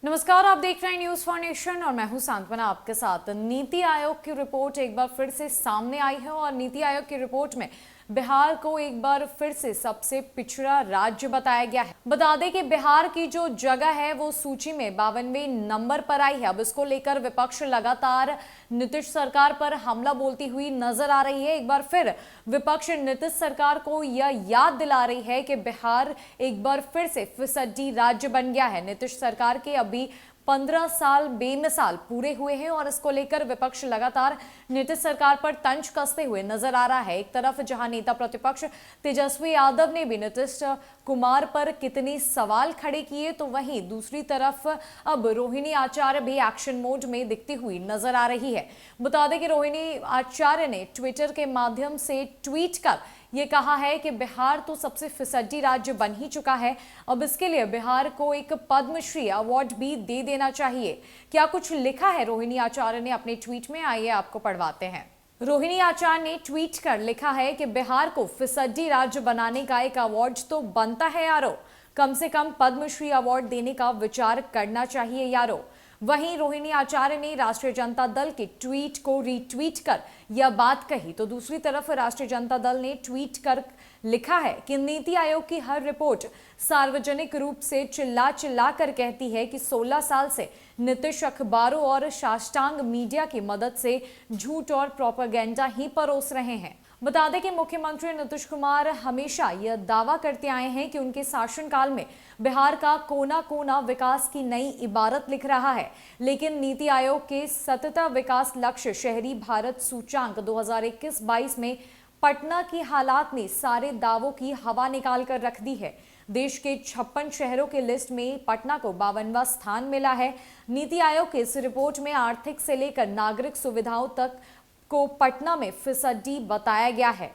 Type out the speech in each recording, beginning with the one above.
नमस्कार, आप देख रहे हैं न्यूज फॉर नेशन और मैं हूं सांत्वना आपके साथ। नीति आयोग की रिपोर्ट एक बार फिर से सामने आई है और नीति आयोग की रिपोर्ट में बिहार को एक बार फिर से सबसे पिछड़ा राज्य बताया गया है। बता दें कि बिहार की जो जगह है वो सूची में 52वें नंबर पर आई है। अब इसको लेकर विपक्ष लगातार नीतीश सरकार पर हमला बोलती हुई नजर आ रही है। एक बार फिर विपक्ष नीतीश सरकार को यह याद दिला रही है कि बिहार एक बार फिर से फिसड्डी राज्य बन गया है। नीतीश सरकार के अभी 15 साल बेमिसाल पूरे हुए हैं और इसको लेकर विपक्ष लगातार नीतीश सरकार पर तंज कसते हुए नजर आ रहा है। एक तरफ जहां नेता प्रतिपक्ष तेजस्वी यादव ने भी नीतीश कुमार पर कितने सवाल खड़े किए, तो वहीं दूसरी तरफ अब रोहिणी आचार्य भी एक्शन मोड में दिखती हुई नजर आ रही है। बता दें कि रोहिणी आचार्य ने ट्विटर के माध्यम से ट्वीट कर ये कहा है कि बिहार तो सबसे फिसड्डी राज्य बन ही चुका है, अब इसके लिए बिहार को एक पद्मश्री अवार्ड भी दे देना चाहिए। क्या कुछ लिखा है रोहिणी आचार्य ने अपने ट्वीट में, आइए आपको पढ़वाते हैं। रोहिणी आचार्य ने ट्वीट कर लिखा है कि बिहार को फिसड्डी राज्य बनाने का एक अवार्ड तो बनता है यारो, कम से कम पद्मश्री अवार्ड देने का विचार करना चाहिए यारो। वहीं रोहिणी आचार्य ने राष्ट्रीय जनता दल के ट्वीट को रीट्वीट कर यह बात कही, तो दूसरी तरफ राष्ट्रीय जनता दल ने ट्वीट कर लिखा है कि नीति आयोग की हर रिपोर्ट सार्वजनिक रूप से चिल्ला चिल्ला कर कहती है कि 16 साल से नीतीश अखबारों और साष्टांग मीडिया की मदद से झूठ और प्रोपेगेंडा ही परोस रहे हैं। बता दें कि मुख्यमंत्री नीतीश कुमार हमेशा यह दावा करते आए हैं कि उनके शासनकाल में बिहार का कोना कोना विकास की नई इबारत लिख रहा है, लेकिन नीति आयोग के सतत विकास लक्ष्य शहरी भारत सूचांक 2021-22 में पटना की हालात ने सारे दावों की हवा निकाल कर रख दी है। देश के 56 शहरों के लिस्ट में पटना को 52वां स्थान मिला है। नीति आयोग की इस रिपोर्ट में आर्थिक से लेकर नागरिक सुविधाओं तक को पटना में फिसड्डी बताया गया है।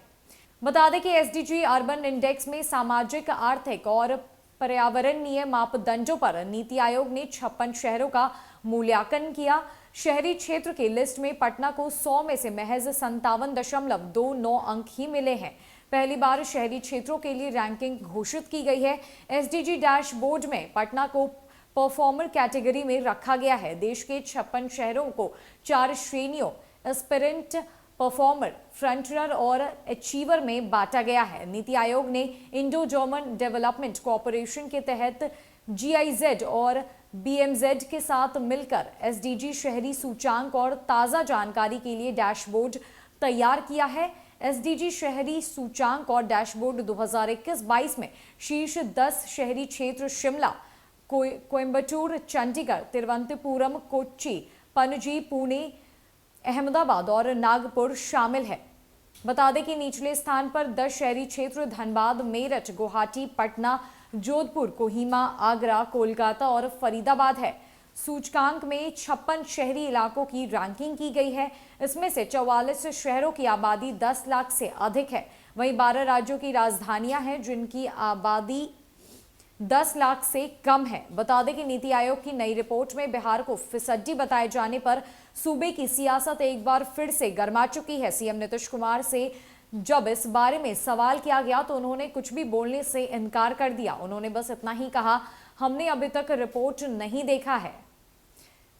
बता दें कि एसडीजी अर्बन इंडेक्स में सामाजिक, आर्थिक और पर्यावरणीय मापदंडों पर नीति आयोग ने 56 शहरों का मूल्यांकन किया। शहरी क्षेत्र की लिस्ट में पटना को 100 में से महज 57.29 अंक ही मिले हैं। पहली बार शहरी क्षेत्रों के लिए रैंकिंग घोषित की गई है। एसडीजी डैशबोर्ड में पटना को परफॉर्मर कैटेगरी में रखा गया है। देश के 56 शहरों को 4 श्रेणियों एस्पिरेंट, परफॉर्मर, फ्रंटरर और अचीवर में बांटा गया है। नीति आयोग ने इंडो जर्मन डेवलपमेंट कॉरपोरेशन के तहत जीआईजेड और बीएमजेड के साथ मिलकर एसडीजी शहरी सूचांक और ताज़ा जानकारी के लिए डैशबोर्ड तैयार किया है। एसडीजी शहरी सूचांक और डैशबोर्ड 2021-22 में शीर्ष 10 शहरी क्षेत्र शिमला, कोयम्बटूर, चंडीगढ़, तिरुवनंतपुरम, कोच्चि, पणजी, पुणे, अहमदाबाद और नागपुर शामिल है। बता दें कि निचले स्थान पर 10 शहरी क्षेत्र धनबाद, मेरठ, गुवाहाटी, पटना, जोधपुर, कोहिमा, आगरा, कोलकाता और फरीदाबाद है। सूचकांक में 56 शहरी इलाकों की रैंकिंग की गई है। इसमें से 44 शहरों की आबादी 10 लाख से अधिक है। वहीं 12 राज्यों की राजधानियां हैं जिनकी आबादी 10 लाख से कम है। बता दें कि नीति आयोग की नई रिपोर्ट में बिहार को फिसड्डी बताए जाने पर सूबे की सियासत एक बार फिर से गर्मा चुकी है। सीएम नीतीश कुमार से जब इस बारे में सवाल किया गया तो उन्होंने कुछ भी बोलने से इनकार कर दिया। उन्होंने बस इतना ही कहा, हमने अभी तक रिपोर्ट नहीं देखा है।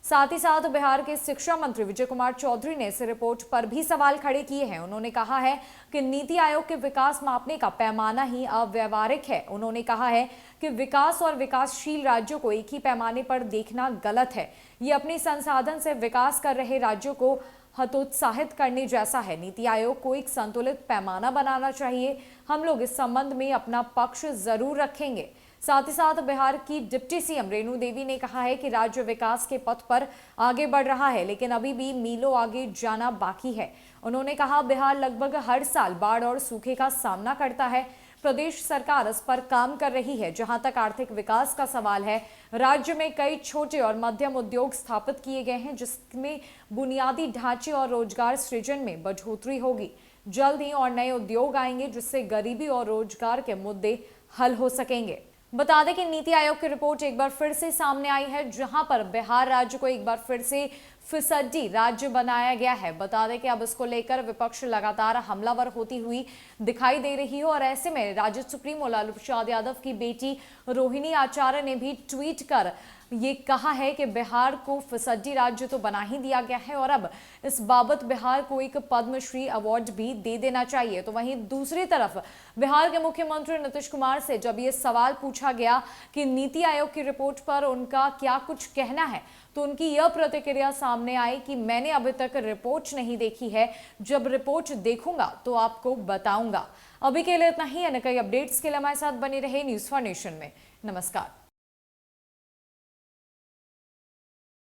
साथ ही साथ बिहार के शिक्षा मंत्री विजय कुमार चौधरी ने इस रिपोर्ट पर भी सवाल खड़े किए हैं। उन्होंने कहा है कि नीति आयोग के विकास मापने का पैमाना ही अव्यावहारिक है। उन्होंने कहा है कि विकास और विकासशील राज्यों को एक ही पैमाने पर देखना गलत है। ये अपने संसाधन से विकास कर रहे राज्यों को हतोत्साहित करने जैसा है। नीति आयोग को एक संतुलित पैमाना बनाना चाहिए। हम लोग इस संबंध में अपना पक्ष जरूर रखेंगे। साथ ही साथ बिहार की डिप्टी सीएम रेणु देवी ने कहा है कि राज्य विकास के पथ पर आगे बढ़ रहा है, लेकिन अभी भी मीलों आगे जाना बाकी है। उन्होंने कहा, बिहार लगभग हर साल बाढ़ और सूखे का सामना करता है। प्रदेश सरकार इस पर काम कर रही है। जहां तक आर्थिक विकास का सवाल है, राज्य में कई छोटे और मध्यम उद्योग स्थापित किए गए हैं, जिसमें बुनियादी ढांचे और रोजगार सृजन में बढ़ोतरी होगी। जल्द ही और नए उद्योग आएंगे, जिससे गरीबी और रोजगार के मुद्दे हल हो सकेंगे। बता दें कि नीति आयोग की रिपोर्ट एक बार फिर से सामने आई है, जहां पर बिहार राज्य को एक बार फिर से फिसड्डी राज्य बनाया गया है। बता दें कि अब इसको लेकर विपक्ष लगातार हमलावर होती हुई दिखाई दे रही है और ऐसे में राजद सुप्रीमो लालू प्रसाद यादव की बेटी रोहिणी आचार्य ने भी ट्वीट कर ये कहा है कि बिहार को फिसड्डी राज्य तो बना ही दिया गया है और अब इस बाबत बिहार को एक पद्मश्री अवार्ड भी दे देना चाहिए। तो वहीं दूसरी तरफ बिहार के मुख्यमंत्री नीतीश कुमार से जब ये सवाल पूछा गया कि नीति आयोग की रिपोर्ट पर उनका क्या कुछ कहना है, तो उनकी यह प्रतिक्रिया सामने आई कि मैंने अभी तक रिपोर्ट नहीं देखी है, जब रिपोर्ट देखूंगा तो आपको बताऊंगा। अभी के लिए इतना ही। अन्य कई अपडेट्स के लिए हमारे साथ बने रहे न्यूज़ फॉर नेशन में। नमस्कार।